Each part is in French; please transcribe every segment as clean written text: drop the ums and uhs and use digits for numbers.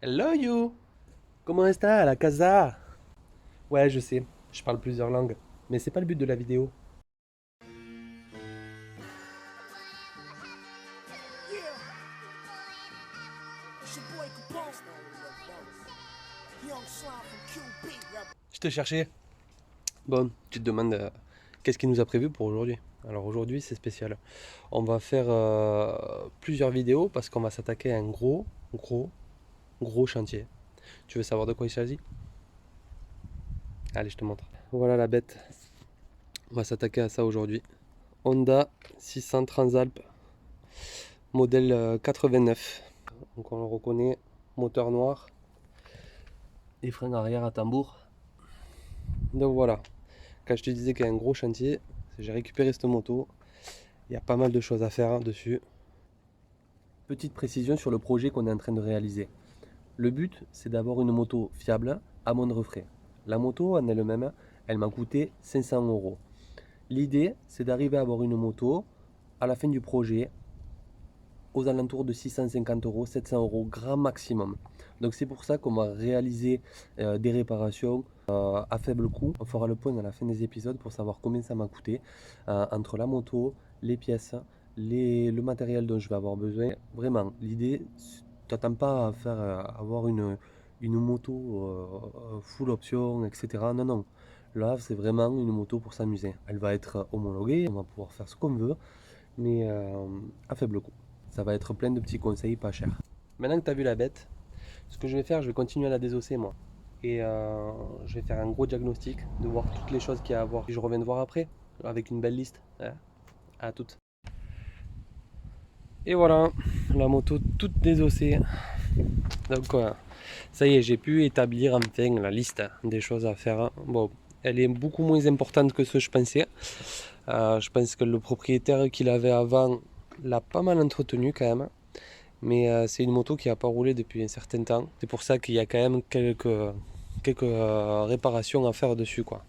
Hello you! Comment está la casa? Ouais, je sais, je parle plusieurs langues, mais c'est pas le but de la vidéo. Je te cherchais. Bon, tu te demandes qu'est-ce qui nous a prévu pour aujourd'hui. Alors aujourd'hui, c'est spécial. On va faire plusieurs vidéos parce qu'on va s'attaquer à un gros chantier. Tu veux savoir de quoi il s'agit? Allez, je te montre. Voilà la bête. On va s'attaquer à ça aujourd'hui. Honda 600 Transalp, modèle 89. Donc on le reconnaît, moteur noir et frein arrière à tambour. Donc voilà, quand je te disais qu'il y a un gros chantier, j'ai récupéré cette moto. Il y a pas mal de choses à faire dessus. Petite précision sur le projet qu'on est en train de réaliser. Le but, c'est d'avoir une moto fiable à moindre frais. La moto en elle-même, elle m'a coûté 500 euros. L'idée, c'est d'arriver à avoir une moto à la fin du projet aux alentours de 650 euros, 700 euros, grand maximum. Donc c'est pour ça qu'on va réaliser des réparations à faible coût. On fera le point à la fin des épisodes pour savoir combien ça m'a coûté entre la moto, les pièces, le matériel dont je vais avoir besoin. Vraiment, l'idée, t'attends pas à faire avoir une moto full option, etc. Non, non. Là, c'est vraiment une moto pour s'amuser. Elle va être homologuée, on va pouvoir faire ce qu'on veut, mais à faible coût. Ça va être plein de petits conseils pas chers. Maintenant que tu as vu la bête, ce que je vais faire, je vais continuer à la désosser moi. Et je vais faire un gros diagnostic, de voir toutes les choses qu'il y a à voir. Et je reviens te voir après, avec une belle liste. Hein. À toutes. Et voilà, la moto toute désossée. Donc ça y est, j'ai pu établir enfin la liste des choses à faire. Bon, elle est beaucoup moins importante que ce que je pensais. Je pense que le propriétaire qu'il avait avant l'a pas mal entretenu quand même. Mais c'est une moto qui n'a pas roulé depuis un certain temps. C'est pour ça qu'il y a quand même quelques réparations à faire dessus, quoi.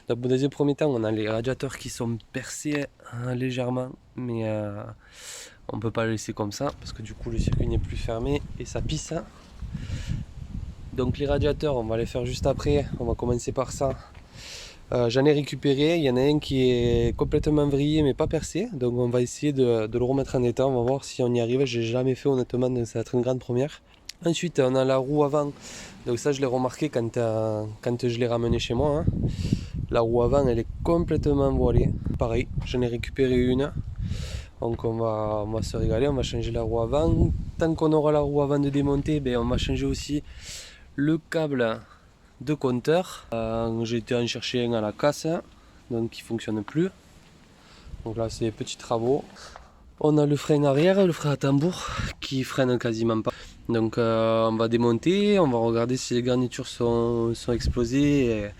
Donc, dans un premier temps, on a les radiateurs qui sont percés légèrement, mais on ne peut pas le laisser comme ça parce que du coup le circuit n'est plus fermé et ça pisse. Donc les radiateurs, on va les faire juste après. On va commencer par ça. J'en ai récupéré, il y en a un qui est complètement vrillé mais pas percé, donc on va essayer de le remettre en état, on va voir si on y arrive, j'ai jamais fait honnêtement, donc ça va être une grande première. Ensuite on a la roue avant, donc ça je l'ai remarqué quand je l'ai ramené chez moi, hein. La roue avant elle est complètement voilée, pareil, j'en ai récupéré une, donc on va se régaler, on va changer la roue avant. Tant qu'on aura la roue avant de démonter, on va changer aussi le câble de compteur. J'ai été en chercher un à la casse, donc qui fonctionne plus. Donc là c'est petits travaux. On a le frein arrière, le frein à tambour qui freine quasiment pas. Donc on va démonter, on va regarder si les garnitures sont explosées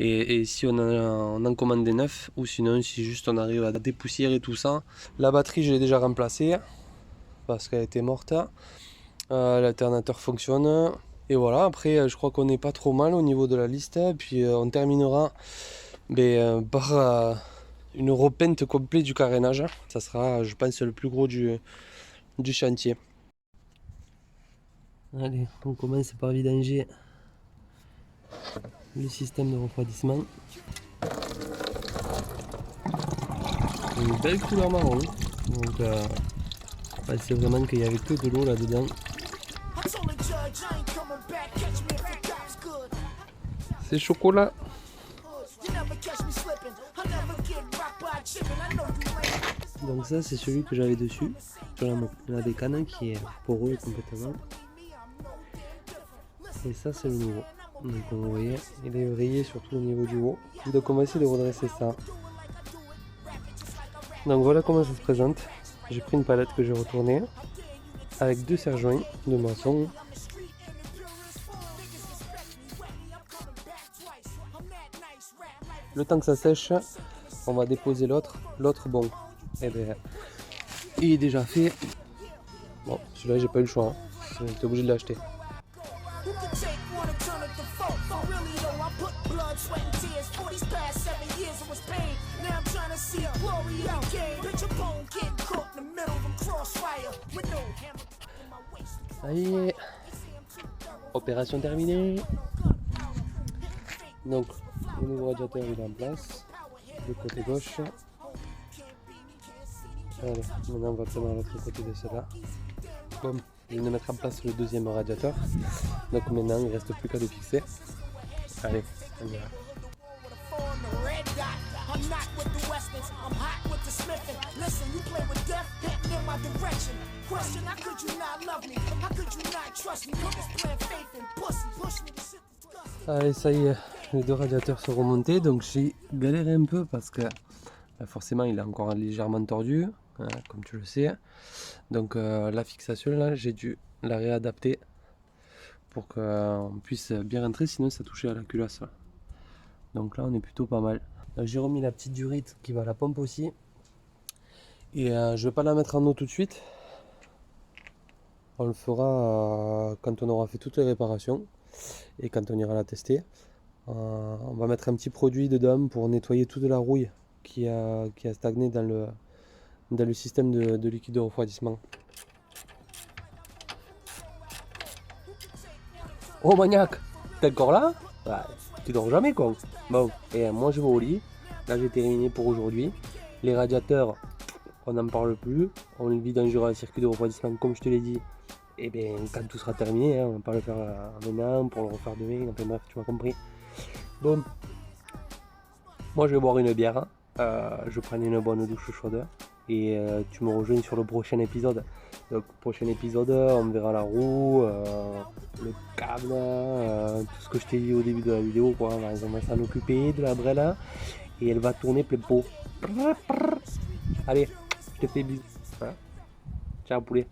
et si on en commande des neufs ou sinon si juste on arrive à dépoussiérer tout ça. La batterie je l'ai déjà remplacée parce qu'elle était morte. L'alternateur fonctionne. Et voilà, après je crois qu'on n'est pas trop mal au niveau de la liste. Puis on terminera par une repeinte complète du carénage. Ça sera, je pense, le plus gros du chantier. Allez, on commence par vidanger le système de refroidissement. Une belle couleur marron. Donc je pensais vraiment qu'il n'y avait que de l'eau là-dedans. C'est chocolat. Donc ça c'est celui que j'avais dessus, sur la bécane qui est poreux complètement. Et ça c'est le nouveau. Donc vous voyez, il est rayé surtout au niveau du haut. Donc on va essayer de redresser ça. Donc voilà comment ça se présente. J'ai pris une palette que j'ai retournée avec deux serre-joints de maçon. Le temps que ça sèche, on va déposer l'autre. L'autre, bon, il est déjà fait. Bon, celui-là, j'ai pas eu le choix. Hein. J'étais obligé de l'acheter. Allez. Opération terminée. Donc le nouveau radiateur il est en place. Le côté gauche. Allez, maintenant on va prendre l'autre côté de cela. Bon, je viens de mettre en place le deuxième radiateur. Donc maintenant il ne reste plus qu'à le fixer. Allez, on y va. Allez, ça y est, les deux radiateurs sont remontés, donc j'ai galéré un peu parce que forcément il est encore légèrement tordu, hein, comme tu le sais. Donc la fixation là, j'ai dû la réadapter pour qu'on puisse bien rentrer, sinon ça touchait à la culasse. Là. Donc là on est plutôt pas mal. J'ai remis la petite durite qui va à la pompe aussi. Et je vais pas la mettre en eau tout de suite. On le fera quand on aura fait toutes les réparations et quand on ira la tester. On va mettre un petit produit dedans pour nettoyer toute la rouille qui a stagné dans le système de liquide de refroidissement. Oh maniaque, t'es encore là? Ouais, tu dors jamais quoi. Bon, et moi je vais au lit. Là j'ai terminé pour aujourd'hui. Les radiateurs, on n'en parle plus. On le vidangera un circuit de refroidissement comme je te l'ai dit. Et bien quand tout sera terminé, hein, on va pas le faire maintenant pour le refaire demain. Enfin bref, tu m'as compris. Bon, moi je vais boire une bière. Je prends une bonne douche chaude. Et tu me rejoins sur le prochain épisode. Donc prochain épisode, on verra la roue, le câble, tout ce que je t'ai dit au début de la vidéo, quoi. On va s'en occuper de la brelle et elle va tourner plein pot. Allez, je te fais bisous. Ciao poulet.